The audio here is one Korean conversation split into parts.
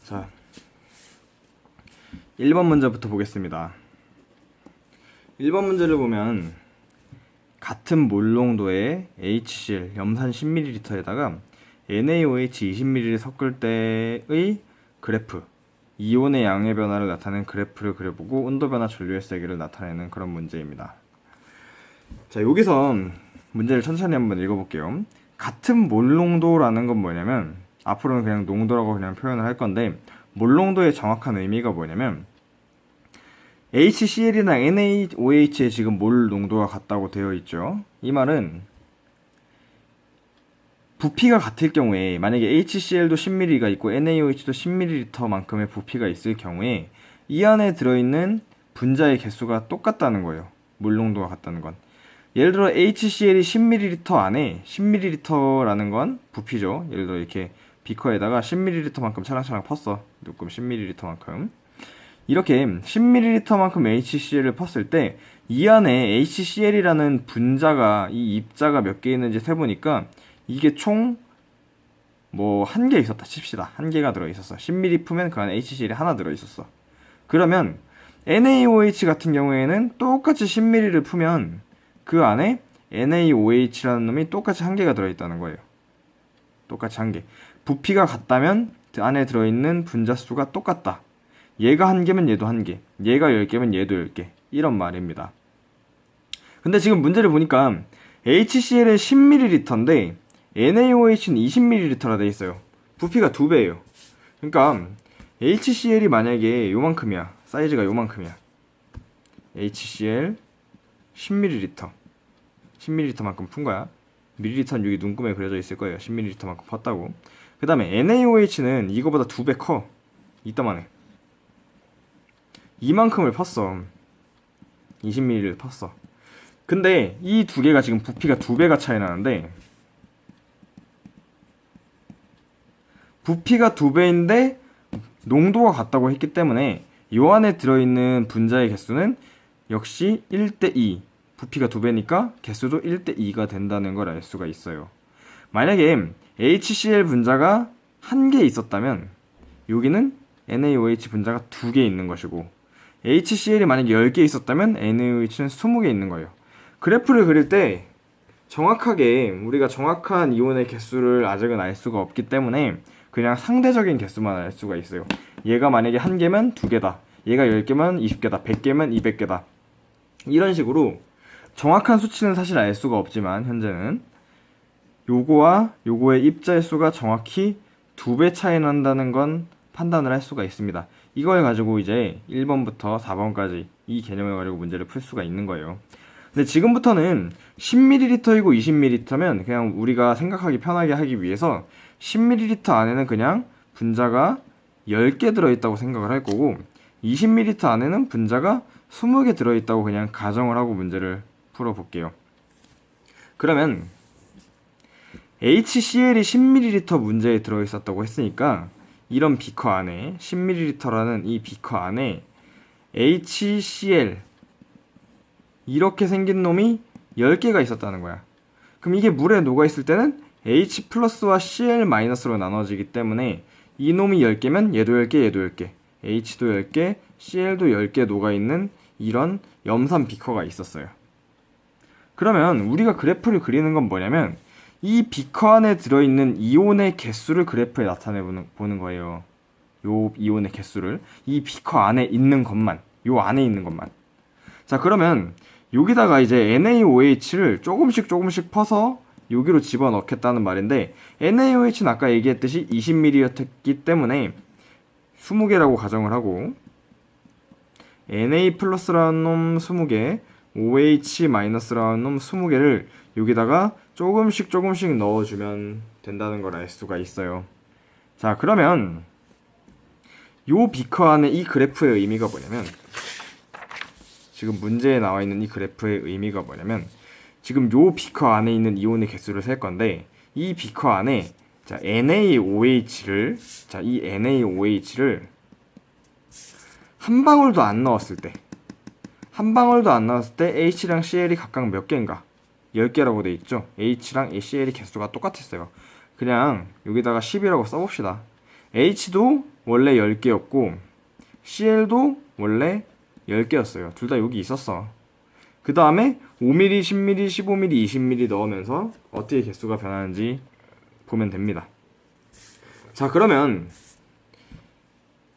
자, 1번 문제부터 보겠습니다. 1번 문제를 보면 같은 몰농도의 HCl 염산 10ml에다가 NaOH 20ml 섞을 때의 그래프, 이온의 양의 변화를 나타내는 그래프를 그려보고 온도 변화 전류의 세기를 나타내는 그런 문제입니다. 자, 여기서 문제를 천천히 한번 읽어볼게요. 같은 몰농도라는 건 뭐냐면, 앞으로는 그냥 농도라고 그냥 표현을 할 건데, 몰농도의 정확한 의미가 뭐냐면 HCl이나 NaOH의 지금 몰 농도가 같다고 되어 있죠. 이 말은 부피가 같을 경우에, 만약에 HCl도 10ml가 있고 NaOH도 10ml만큼의 부피가 있을 경우에 이 안에 들어있는 분자의 개수가 똑같다는 거예요. 몰 농도가 같다는 건. 예를 들어 HCl이 10ml 안에 10ml라는 건 부피죠. 예를 들어 이렇게 비커에다가 10ml만큼 차랑차랑 펐어. 조금 10ml만큼. 이렇게 10ml만큼 HCl을 펐을 때 이 안에 HCl이라는 분자가, 이 입자가 몇 개 있는지 세보니까 이게 총 뭐 한 개 있었다 칩시다. 한 개가 들어있었어. 10ml 풀면 그 안에 HCl이 하나 들어있었어. 그러면 NaOH 같은 경우에는 똑같이 10ml를 풀면 그 안에 NaOH라는 놈이 똑같이 한 개가 들어있다는 거예요. 똑같이 한 개. 부피가 같다면 그 안에 들어있는 분자 수가 똑같다. 얘가 한 개면 얘도 한 개, 얘가 10개면 얘도 10개. 이런 말입니다. 근데 지금 문제를 보니까 HCl은 10ml인데 NaOH는 20ml라 돼 있어요. 부피가 2배예요. 그러니까 HCl이 만약에 요만큼이야. 사이즈가 요만큼이야. HCl 10ml. 10ml만큼 푼 거야. 밀리리터는 여기 눈금에 그려져 있을 거예요. 10ml만큼 팠다고. 그 다음에 NaOH는 이거보다 2배 커. 이따만해. 이만큼을 팠어. 20ml를 팠어. 근데 이 두 개가 지금 부피가 2배가 차이 나는데, 부피가 2배인데 농도가 같다고 했기 때문에 요 안에 들어있는 분자의 개수는 역시 1대2. 부피가 2배니까 개수도 1대2가 된다는 걸 알 수가 있어요. 만약에 HCl 분자가 1개 있었다면 여기는 NaOH 분자가 2개 있는 것이고, HCl이 만약에 10개 있었다면 NaOH는 20개 있는 거예요. 그래프를 그릴 때 정확하게 우리가 정확한 이온의 개수를 아직은 알 수가 없기 때문에 그냥 상대적인 개수만 알 수가 있어요. 얘가 만약에 1개면 2개다. 얘가 10개면 20개다. 100개면 200개다. 이런 식으로 정확한 수치는 사실 알 수가 없지만 현재는 요거와 요거의 입자의 수가 정확히 2배 차이 난다는 건 판단을 할 수가 있습니다. 이걸 가지고 이제 1번부터 4번까지 이 개념을 가지고 문제를 풀 수가 있는 거예요. 근데 지금부터는 10ml이고 20ml면 그냥 우리가 생각하기 편하게 하기 위해서 10ml 안에는 그냥 분자가 10개 들어있다고 생각을 할 거고, 20ml 안에는 분자가 20개 들어있다고 그냥 가정을 하고 문제를 풀어볼게요. 그러면 HCl이 10ml 문제에 들어있었다고 했으니까 이런 비커 안에 10ml라는 이 비커 안에 HCl 이렇게 생긴 놈이 10개가 있었다는 거야. 그럼 이게 물에 녹아있을 때는 H 플러스와 Cl 마이너스로 나눠지기 때문에 이 놈이 10개면 얘도 10개, 얘도 10개, H도 10개, Cl도 10개 녹아있는 이런 염산 비커가 있었어요. 그러면 우리가 그래프를 그리는 건 뭐냐면 이 비커 안에 들어있는 이온의 개수를 그래프에 나타내 보는 거예요. 요 이온의 개수를 이 비커 안에 있는 것만, 요 안에 있는 것만. 자, 그러면 여기다가 이제 NaOH를 조금씩 퍼서 여기로 집어넣겠다는 말인데, NaOH는 아까 얘기했듯이 20ml였기 때문에 20개라고 가정을 하고, Na 플러스라는 놈 20개, OH 마이너스라는 놈 20개를 여기다가 조금씩 넣어주면 된다는 걸 알 수가 있어요. 자, 그러면 요 비커 안에 이 그래프의 의미가 뭐냐면, 지금 문제에 나와 있는 이 그래프의 의미가 뭐냐면, 지금 요 비커 안에 있는 이온의 개수를 셀 건데, 이 비커 안에 자, NaOH를 한 방울도 안 넣었을 때 H랑 Cl이 각각 몇 개인가? 10개라고 돼 있죠. H랑 HCl의 개수가 똑같았어요. 그냥 여기다가 10이라고 써봅시다. H도 원래 10개였고 Cl도 원래 10개였어요. 둘 다 여기 있었어. 그 다음에 5mm, 10mm, 15mm, 20mm 넣으면서 어떻게 개수가 변하는지 보면 됩니다. 자, 그러면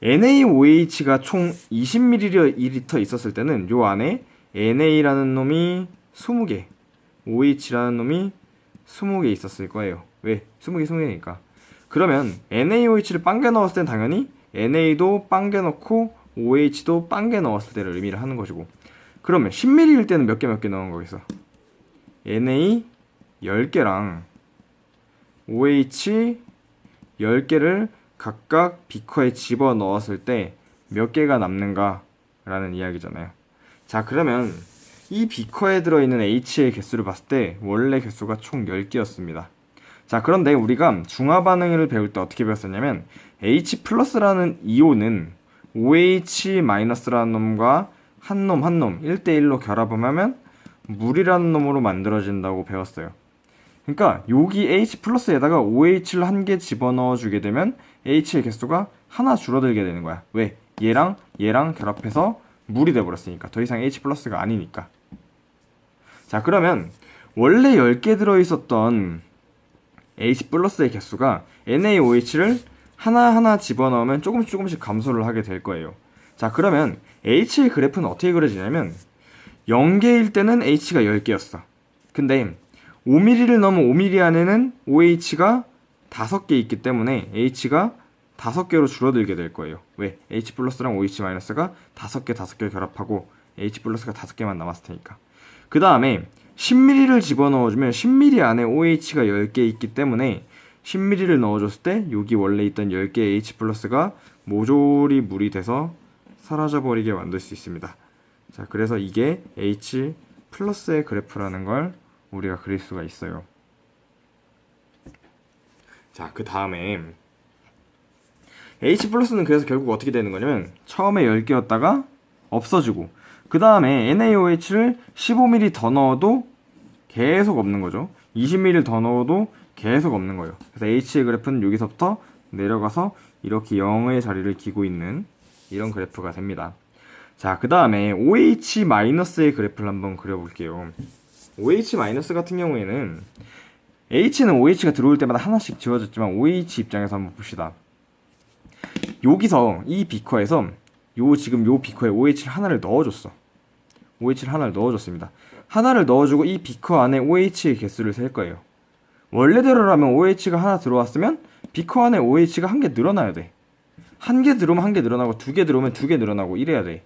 NaOH가 총 20ml 있었을 때는 요 안에 NA라는 놈이 20개, OH라는 놈이 20개 있었을 거예요. 왜? 20개, 20개니까. 그러면 NaOH를 빵개 넣었을 땐 당연히 NA도 빵개 넣고 OH도 빵개 넣었을 때를 의미를 하는 것이고, 그러면 10ml일 때는 몇 개 넣은 거겠어? NA 10개랑 OH 10개를 각각 비커에 집어 넣었을 때 몇 개가 남는가 라는 이야기잖아요. 자, 그러면 이 비커에 들어있는 H의 개수를 봤을 때 원래 개수가 총 10개였습니다. 자, 그런데 우리가 중화 반응을 배울 때 어떻게 배웠었냐면 H 플러스라는 이온은 OH 마이너스라는 놈과 한 놈 1대1로 결합을 하면 물이라는 놈으로 만들어진다고 배웠어요. 그러니까 여기 H 플러스에다가 OH를 한 개 집어넣어 주게 되면 H의 개수가 하나 줄어들게 되는 거야. 왜? 얘랑 결합해서 물이 돼버렸으니까. 더 이상 H 플러스가 아니니까. 자, 그러면 원래 10개 들어있었던 H 플러스의 개수가 NaOH를 하나하나 집어넣으면 조금씩 감소를 하게 될 거예요. 자, 그러면 H의 그래프는 어떻게 그려지냐면 0개일 때는 H가 10개였어. 근데 5mm를 넘은 5mm 안에는 OH가 5개 있기 때문에 H가 5개로 줄어들게 될 거예요. 왜? H 플러스랑 OH 마이너스가 5개 결합하고 H 플러스가 5개만 남았을 테니까. 그 다음에 10mm를 집어넣어주면 10mm 안에 OH가 10개 있기 때문에 10mm를 넣어줬을 때 여기 원래 있던 10개의 H 플러스가 모조리 물이 돼서 사라져버리게 만들 수 있습니다. 자, 그래서 이게 H 플러스의 그래프라는 걸 우리가 그릴 수가 있어요. 자, 그 다음에 H 플러스는 그래서 결국 어떻게 되는 거냐면 처음에 10개였다가 없어지고, 그 다음에 NaOH를 15ml 더 넣어도 계속 없는 거죠. 20ml 더 넣어도 계속 없는 거예요. 그래서 H의 그래프는 여기서부터 내려가서 이렇게 0의 자리를 기고 있는 이런 그래프가 됩니다. 자, 그 다음에 OH-의 그래프를 한번 그려볼게요. OH- 같은 경우에는 H는 OH가 들어올 때마다 하나씩 지워졌지만 OH 입장에서 한번 봅시다. 여기서 이 비커에서 지금 요 비커에 OH를 하나를 넣어줬어. OH를 하나를 넣어줬습니다. 하나를 넣어주고 이 비커 안에 OH의 개수를 셀 거예요. 원래대로라면 OH가 하나 들어왔으면 비커 안에 OH가 한 개 늘어나야 돼. 한 개 들어오면 한 개 늘어나고, 두 개 들어오면 두 개 늘어나고 이래야 돼.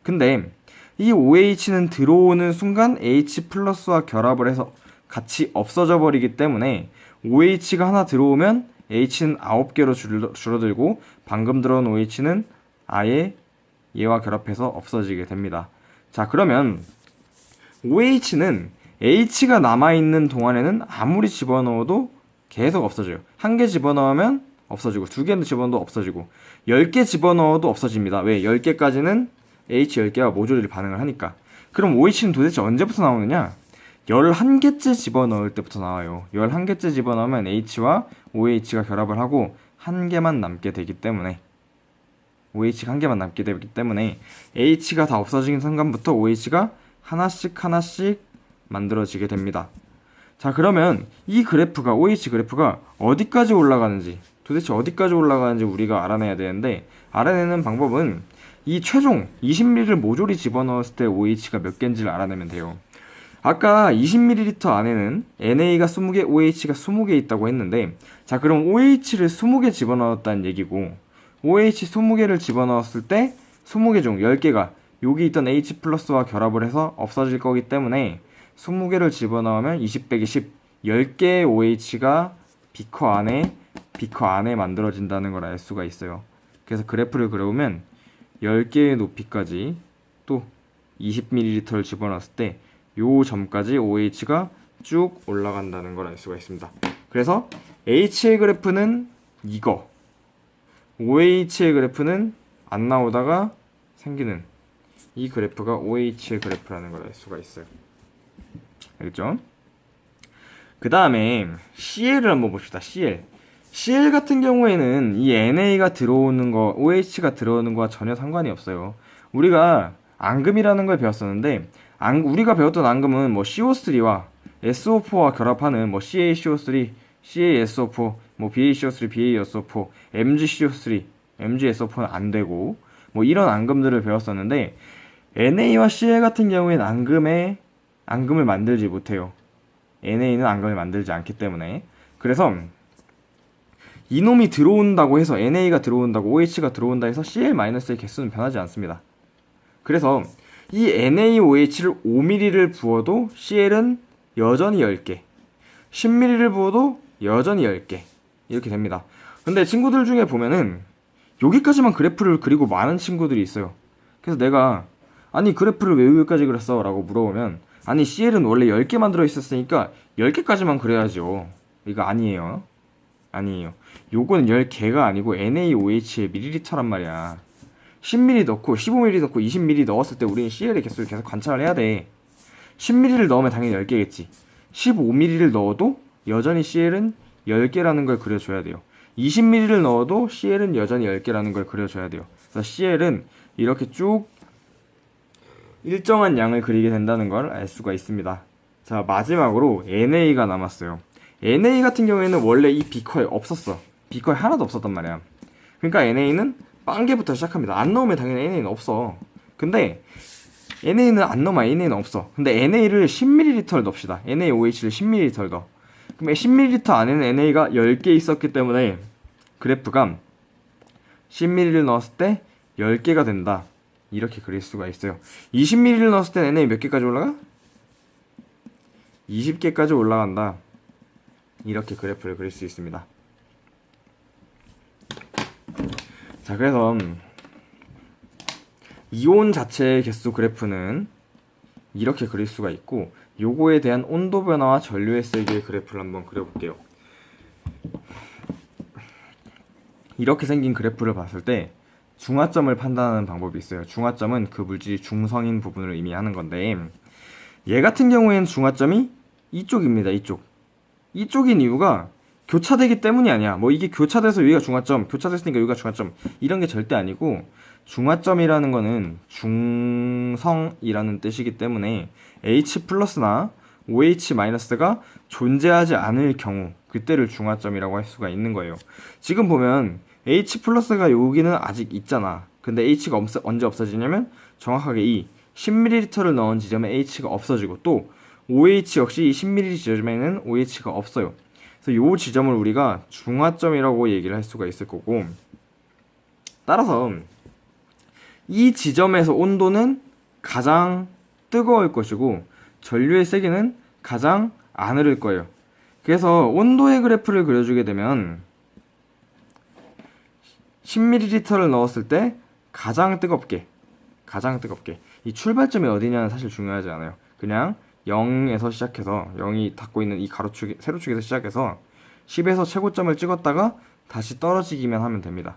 근데 이 OH는 들어오는 순간 H 플러스와 결합을 해서 같이 없어져 버리기 때문에 OH가 하나 들어오면 H는 9개로 줄어들고 방금 들어온 OH는 아예 얘와 결합해서 없어지게 됩니다. 자, 그러면 OH는 H가 남아있는 동안에는 아무리 집어넣어도 계속 없어져요. 한 개 집어넣으면 없어지고, 두 개 집어넣어도 없어지고, 10개 집어넣어도 없어집니다. 왜? 10개까지는 H 10개가 모조리 반응을 하니까. 그럼 OH는 도대체 언제부터 나오느냐? 11개째 집어넣을 때부터 나와요. 11개째 집어넣으면 H와 OH가 결합을 하고 한 개만 남게 되기 때문에, OH가 한 개만 남게 되기 때문에 H가 다 없어지는 순간부터 OH가 하나씩 만들어지게 됩니다. 자, 그러면 이 그래프가, OH 그래프가 어디까지 올라가는지, 도대체 어디까지 올라가는지 우리가 알아내야 되는데, 알아내는 방법은 이 최종 20ml를 모조리 집어넣었을 때 OH가 몇 개인지를 알아내면 돼요. 아까 20ml 안에는 NA가 20개, OH가 20개 있다고 했는데, 자, 그럼 OH를 20개 집어넣었다는 얘기고, OH 20개를 집어넣었을 때 20개 중 10개가 여기 있던 H 플러스와 결합을 해서 없어질 거기 때문에 20개를 집어넣으면 20 빼기 10, 10개의 OH가 비커 안에 만들어진다는 걸 알 수가 있어요. 그래서 그래프를 그려보면 10개의 높이까지 또 20ml를 집어넣었을 때 요 점까지 OH가 쭉 올라간다는 걸 알 수가 있습니다. 그래서 H의 그래프는 이거, OH의 그래프는 안 나오다가 생기는 이 그래프가 OH의 그래프라는 걸 알 수가 있어요. 알겠죠? 그 다음에 CL을 한번 봅시다. CL 같은 경우에는 이 NA가 들어오는 거, OH가 들어오는 거와 전혀 상관이 없어요. 우리가 앙금이라는 걸 배웠었는데, 우리가 배웠던 앙금은 뭐 CO3와 SO4와 결합하는 뭐 CaCO3, CaSO4, 뭐 BaCO3, BaSO4, MgCO3, MgSO4는 안 되고, 뭐 이런 앙금들을 배웠었는데, NA와 CL 같은 경우에는 앙금을 만들지 못해요. NA는 앙금을 만들지 않기 때문에. 그래서 이놈이 들어온다고 해서 NA가 들어온다고 OH가 들어온다 해서 CL-의 개수는 변하지 않습니다. 그래서 이 NaOH를 5mm를 부어도 CL은 여전히 10개, 10mm를 부어도 여전히 10개 이렇게 됩니다. 근데 친구들 중에 보면은 여기까지만 그래프를 그리고 많은 친구들이 있어요. 그래서 내가 아니 그래프를 왜 여기까지 그렸어? 라고 물어보면 아니 CL은 원래 10개만 들어있었으니까 10개까지만 그려야죠. 이거 아니에요. 요거는 10개가 아니고 NaOH의 ml란 말이야. 10ml 넣고 15ml 넣고 20ml 넣었을 때 우리는 CL의 개수를 계속 관찰을 해야 돼. 10ml를 넣으면 당연히 10개겠지. 15ml를 넣어도 여전히 CL은 10개라는 걸 그려줘야 돼요. 20ml를 넣어도 CL은 여전히 10개라는 걸 그려줘야 돼요. 그래서 CL은 이렇게 쭉 일정한 양을 그리게 된다는 걸 알 수가 있습니다. 자, 마지막으로 NA가 남았어요. NA 같은 경우에는 원래 이 비커에 없었어. 비커에 하나도 없었단 말이야. 그러니까 NA는 빵개부터 시작합니다. 안 넣으면 당연히 NA는 없어. 근데 NA는 안 넣으면 NA는 없어. 근데 NA를 10ml를 넣읍시다. NaOH를 10ml 넣어. 그럼 10ml 안에는 NA가 10개 있었기 때문에 그래프가 10ml를 넣었을 때 10개가 된다. 이렇게 그릴 수가 있어요. 20ml를 넣었을 때 NA 몇 개까지 올라가? 20개까지 올라간다. 이렇게 그래프를 그릴 수 있습니다. 자, 그래서 이온 자체의 개수 그래프는 이렇게 그릴 수가 있고, 요거에 대한 온도 변화와 전류의 세기의 그래프를 한번 그려볼게요. 이렇게 생긴 그래프를 봤을 때 중화점을 판단하는 방법이 있어요. 중화점은 그 물질이 중성인 부분을 의미하는 건데, 얘 같은 경우에는 중화점이 이쪽입니다. 이쪽인 이유가 교차되기 때문이 아니야. 뭐 이게 교차돼서 여기가 중화점, 교차됐으니까 여기가 중화점, 이런 게 절대 아니고, 중화점이라는 거는 중성이라는 뜻이기 때문에 H 플러스나 OH 마이너스가 존재하지 않을 경우, 그때를 중화점이라고 할 수가 있는 거예요. 지금 보면 H 플러스가 여기는 아직 있잖아. 근데 H가 언제 없어지냐면 정확하게 이 10ml를 넣은 지점에 H가 없어지고, 또 OH 역시 이 10ml 지점에는 OH가 없어요. 그래서 이 지점을 우리가 중화점이라고 얘기를 할 수가 있을 거고, 따라서 이 지점에서 온도는 가장 뜨거울 것이고 전류의 세기는 가장 안 흐를 거예요. 그래서 온도의 그래프를 그려주게 되면 10ml를 넣었을 때 가장 뜨겁게, 이 출발점이 어디냐는 사실 중요하지 않아요. 그냥 0에서 시작해서 0이 닿고 있는 이 가로축, 세로축에서 시작해서 10에서 최고점을 찍었다가 다시 떨어지기만 하면 됩니다.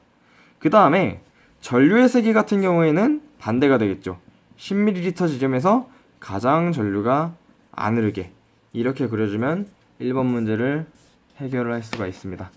그 다음에 전류의 세기 같은 경우에는 반대가 되겠죠. 10ml 지점에서 가장 전류가 안 흐르게, 이렇게 그려주면 1번 문제를 해결을 할 수가 있습니다.